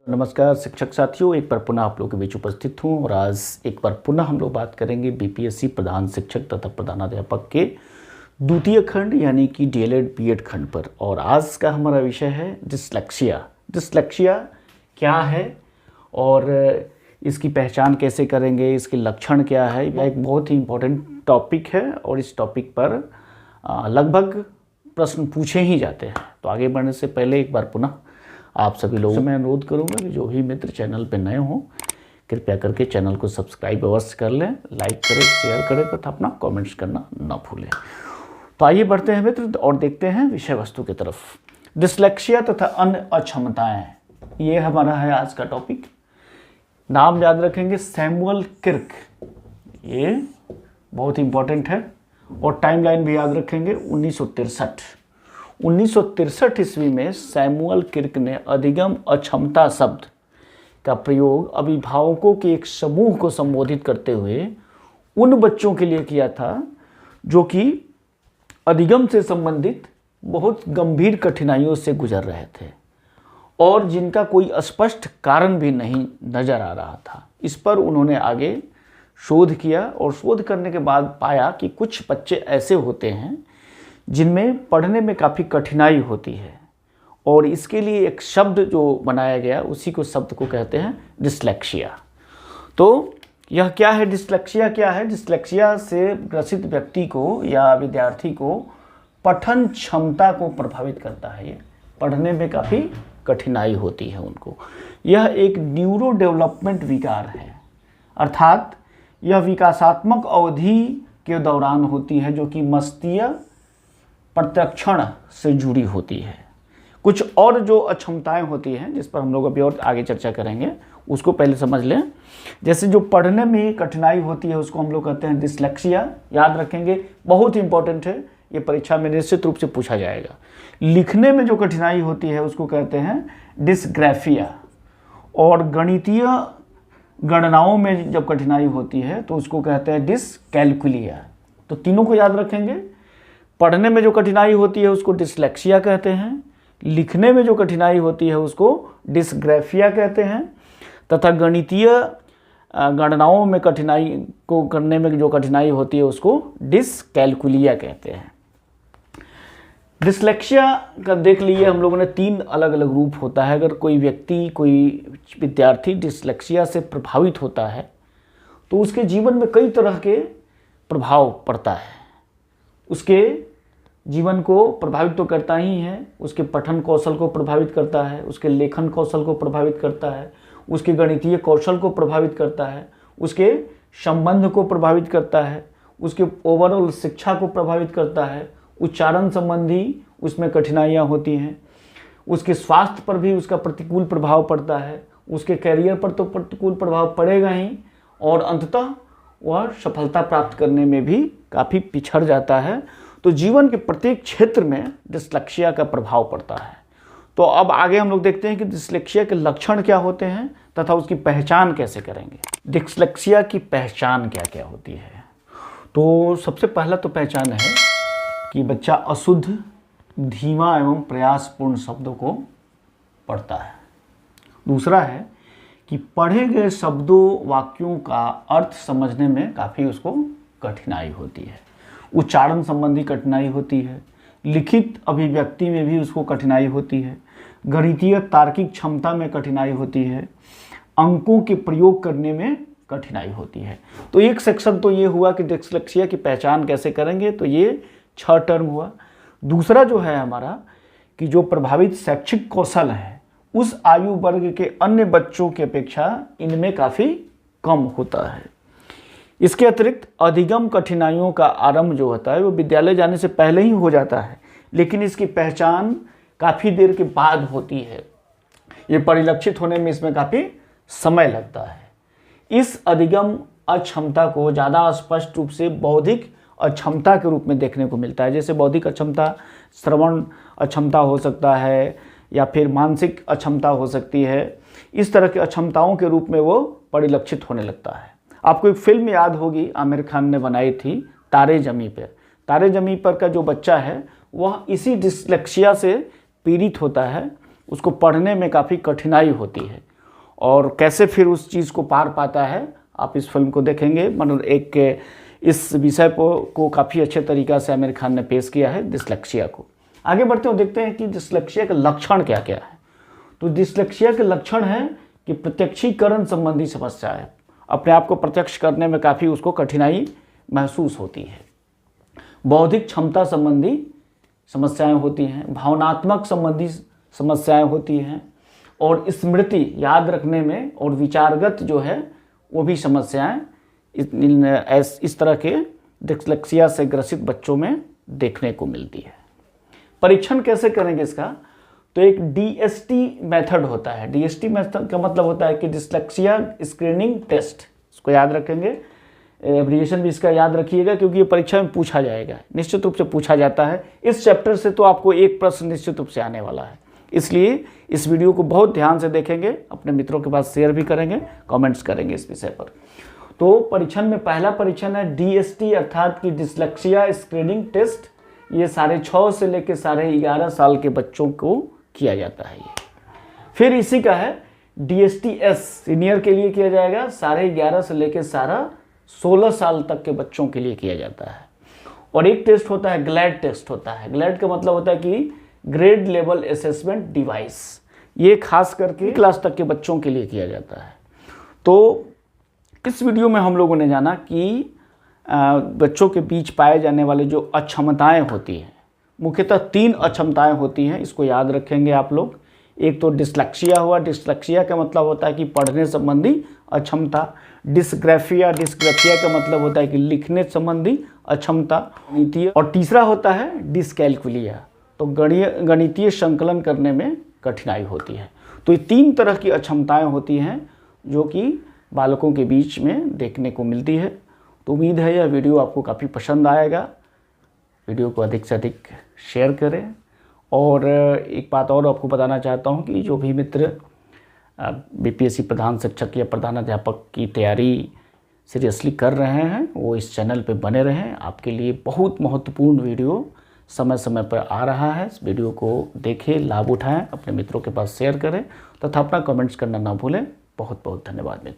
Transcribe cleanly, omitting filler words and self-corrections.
नमस्कार शिक्षक साथियों, एक बार पुनः आप लोगों के बीच उपस्थित हूँ और आज एक बार पुनः हम लोग बात करेंगे बीपीएससी प्रधान शिक्षक तथा प्रधानाध्यापक के द्वितीय खंड यानी कि डीएलएड बीएड खंड पर। और आज का हमारा विषय है डिस्लेक्सिया। डिस्लेक्सिया क्या है और इसकी पहचान कैसे करेंगे, इसके लक्षण क्या है। यह एक बहुत ही इम्पोर्टेंट टॉपिक है और इस टॉपिक पर लगभग प्रश्न पूछे ही जाते हैं। तो आगे बढ़ने से पहले एक बार पुनः आप सभी लोगों से मैं अनुरोध करूंगा कि जो भी मित्र चैनल पर नए हों कृपया करके चैनल को सब्सक्राइब अवश्य कर लें, लाइक करें, शेयर करें तथा अपना कमेंट्स करना न भूलें। तो आइए बढ़ते हैं मित्र और देखते हैं विषय वस्तु की तरफ। डिस्लेक्सिया तथा अन्य अक्षमताएं, ये हमारा है आज का टॉपिक। नाम याद रखेंगे सैमुअल किर्क, ये बहुत इंपॉर्टेंट है। और टाइमलाइन भी याद रखेंगे 1963 ईस्वी में सैमुअल किर्क ने अधिगम अक्षमता शब्द का प्रयोग अभिभावकों के एक समूह को संबोधित करते हुए उन बच्चों के लिए किया था जो कि अधिगम से संबंधित बहुत गंभीर कठिनाइयों से गुजर रहे थे और जिनका कोई स्पष्ट कारण भी नहीं नजर आ रहा था। इस पर उन्होंने आगे शोध किया और शोध करने के बाद पाया कि कुछ बच्चे ऐसे होते हैं जिनमें पढ़ने में काफ़ी कठिनाई होती है और इसके लिए एक शब्द जो बनाया गया उसी को शब्द को कहते हैं डिस्लेक्सिया। तो यह क्या है, डिस्लेक्सिया क्या है? डिस्लेक्सिया से ग्रसित व्यक्ति को या विद्यार्थी को पठन क्षमता को प्रभावित करता है। ये पढ़ने में काफ़ी कठिनाई होती है उनको। यह एक न्यूरो डेवलपमेंट विकार है, अर्थात यह विकासात्मक अवधि के दौरान होती है जो कि मस्तिष्क प्रत्यक्षण से जुड़ी होती है। कुछ और जो अक्षमताएं होती हैं जिस पर हम लोग अभी और आगे चर्चा करेंगे उसको पहले समझ लें। जैसे जो पढ़ने में कठिनाई होती है उसको हम लोग कहते हैं डिस्लेक्सिया। याद रखेंगे, बहुत इंपॉर्टेंट है, ये परीक्षा में निश्चित रूप से पूछा जाएगा। लिखने में जो कठिनाई होती है उसको कहते हैं डिस्ग्राफिया। और गणितीय गणनाओं में जब कठिनाई होती है तो उसको कहते हैं डिसकैलकुलिया। तो तीनों को याद रखेंगे। पढ़ने में जो कठिनाई होती है उसको डिस्लेक्सिया कहते हैं, लिखने में जो कठिनाई होती है उसको डिस्ग्राफिया कहते हैं तथा गणितीय गणनाओं में कठिनाई को करने में जो कठिनाई होती है उसको डिसकैलकुलिया कहते हैं। डिस्लेक्सिया का देख लिए हम लोगों ने तीन अलग अलग रूप होता है। अगर कोई व्यक्ति, कोई विद्यार्थी डिस्लेक्सिया से प्रभावित होता है तो उसके जीवन में कई तरह के प्रभाव पड़ता है। उसके जीवन को प्रभावित तो करता ही है, उसके पठन कौशल को प्रभावित करता है, उसके लेखन कौशल को प्रभावित करता है, उसके गणितीय कौशल को प्रभावित करता है, उसके संबंध को प्रभावित करता है, उसके ओवरऑल शिक्षा को प्रभावित करता है, उच्चारण संबंधी उसमें कठिनाइयाँ होती हैं, उसके स्वास्थ्य पर भी उसका प्रतिकूल प्रभाव पड़ता है, उसके कैरियर पर तो प्रतिकूल प्रभाव पड़ेगा ही और अंततः वह सफलता प्राप्त करने में भी काफ़ी पिछड़ जाता है। तो जीवन के प्रत्येक क्षेत्र में डिस्लेक्सिया का प्रभाव पड़ता है। तो अब आगे हम लोग देखते हैं कि डिस्लेक्सिया के लक्षण क्या होते हैं तथा उसकी पहचान कैसे करेंगे। डिस्लेक्सिया की पहचान क्या क्या होती है? तो सबसे पहला तो पहचान है कि बच्चा अशुद्ध, धीमा एवं प्रयासपूर्ण शब्दों को पढ़ता है। दूसरा है कि पढ़े गए शब्दों, वाक्यों का अर्थ समझने में काफ़ी उसको कठिनाई होती है। उच्चारण संबंधी कठिनाई होती है, लिखित अभिव्यक्ति में भी उसको कठिनाई होती है, गणितीय तार्किक क्षमता में कठिनाई होती है, अंकों के प्रयोग करने में कठिनाई होती है। तो एक सेक्शन तो ये हुआ कि डिस्लेक्सिया की पहचान कैसे करेंगे, तो ये 6 टर्म हुआ। दूसरा जो है हमारा कि जो प्रभावित शैक्षिक कौशल है उस आयु वर्ग के अन्य बच्चों की अपेक्षा इनमें काफ़ी कम होता है। इसके अतिरिक्त अधिगम कठिनाइयों का आरंभ जो होता है वो विद्यालय जाने से पहले ही हो जाता है, लेकिन इसकी पहचान काफ़ी देर के बाद होती है। ये परिलक्षित होने में इसमें काफ़ी समय लगता है। इस अधिगम अक्षमता को ज़्यादा स्पष्ट रूप से बौद्धिक अक्षमता के रूप में देखने को मिलता है। जैसे बौद्धिक अक्षमता श्रवण अक्षमता हो सकता है या फिर मानसिक अक्षमता हो सकती है। इस तरह की अक्षमताओं के रूप में वो परिलक्षित होने लगता है। आपको एक फिल्म याद होगी, आमिर खान ने बनाई थी, तारे ज़मीं पर। तारे ज़मीं पर का जो बच्चा है वह इसी डिस्लेक्सिया से पीड़ित होता है, उसको पढ़ने में काफ़ी कठिनाई होती है और कैसे फिर उस चीज़ को पार पाता है, आप इस फिल्म को देखेंगे। मतलब एक इस विषय को काफ़ी अच्छे तरीक़ा से आमिर खान ने पेश किया है, डिसलेक्सिया को। आगे बढ़ते हुए देखते हैं कि डिसलेक्सिया के लक्षण क्या क्या है। तो डिसलेक्सिया के लक्षण हैं कि प्रत्यक्षीकरण संबंधी समस्या है, अपने आप को प्रत्यक्ष करने में काफ़ी उसको कठिनाई महसूस होती है। बौद्धिक क्षमता संबंधी समस्याएं होती हैं, भावनात्मक संबंधी समस्याएं होती हैं, और स्मृति याद रखने में और विचारगत जो है वो भी समस्याएं इस तरह के डिसलेक्सिया से ग्रसित बच्चों में देखने को मिलती है। परीक्षण कैसे करेंगे इसका? तो एक DST मेथड होता है। DST मेथड का मतलब होता है कि डिसलेक्सिया स्क्रीनिंग टेस्ट, इसको याद रखेंगे, एब्रिविएशन भी इसका याद रखिएगा क्योंकि ये परीक्षा में पूछा जाएगा, निश्चित रूप से पूछा जाता है। इस चैप्टर से तो आपको एक प्रश्न निश्चित रूप से आने वाला है, इसलिए इस वीडियो को बहुत ध्यान से देखेंगे, अपने मित्रों के पास शेयर भी करेंगे, कमेंट्स करेंगे इस विषय पर। तो परीक्षण में पहला परीक्षण है DST अर्थात कि डिसलेक्सिया स्क्रीनिंग टेस्ट। ये 6.5 से लेकर 11.5 साल के बच्चों को किया जाता है ये। फिर इसी का है DST-S, सीनियर के लिए किया जाएगा, 11.5 से लेकर 16 साल तक के बच्चों के लिए किया जाता है। और एक टेस्ट होता है ग्लैड टेस्ट होता है। ग्लैड का मतलब होता है कि ग्रेड लेवल असेसमेंट डिवाइस, ये खास करके क्लास तक के बच्चों के लिए किया जाता है। तो इस वीडियो में हम लोगों ने जाना कि बच्चों के बीच पाए जाने वाले जो अक्षमताएं होती हैं, मुख्यतः 3 अक्षमताएं होती हैं, इसको याद रखेंगे आप लोग। एक तो डिसलेक्सिया हुआ, डिसलेक्सिया का मतलब होता है कि पढ़ने संबंधी अक्षमता। डिस्ग्राफिया का मतलब होता है कि लिखने संबंधी अक्षमता। और तीसरा होता है डिसकैल्कुलिया, तो गणितीय संकलन करने में कठिनाई होती है। तो ये 3 तरह की अक्षमताएं होती हैं जो कि बालकों के बीच में देखने को मिलती है। तो उम्मीद है यह वीडियो आपको काफ़ी पसंद आएगा। वीडियो को अधिक से अधिक शेयर करें। और एक बात और आपको बताना चाहता हूं कि जो भी मित्र BPSC प्रधान शिक्षक या प्रधानाध्यापक की तैयारी सीरियसली कर रहे हैं वो इस चैनल पे बने रहें। आपके लिए बहुत महत्वपूर्ण वीडियो समय समय पर आ रहा है। इस वीडियो को देखें, लाभ उठाएं, अपने मित्रों के पास शेयर करें तथा अपना कमेंट्स करना ना भूलें। बहुत बहुत धन्यवाद मित्र।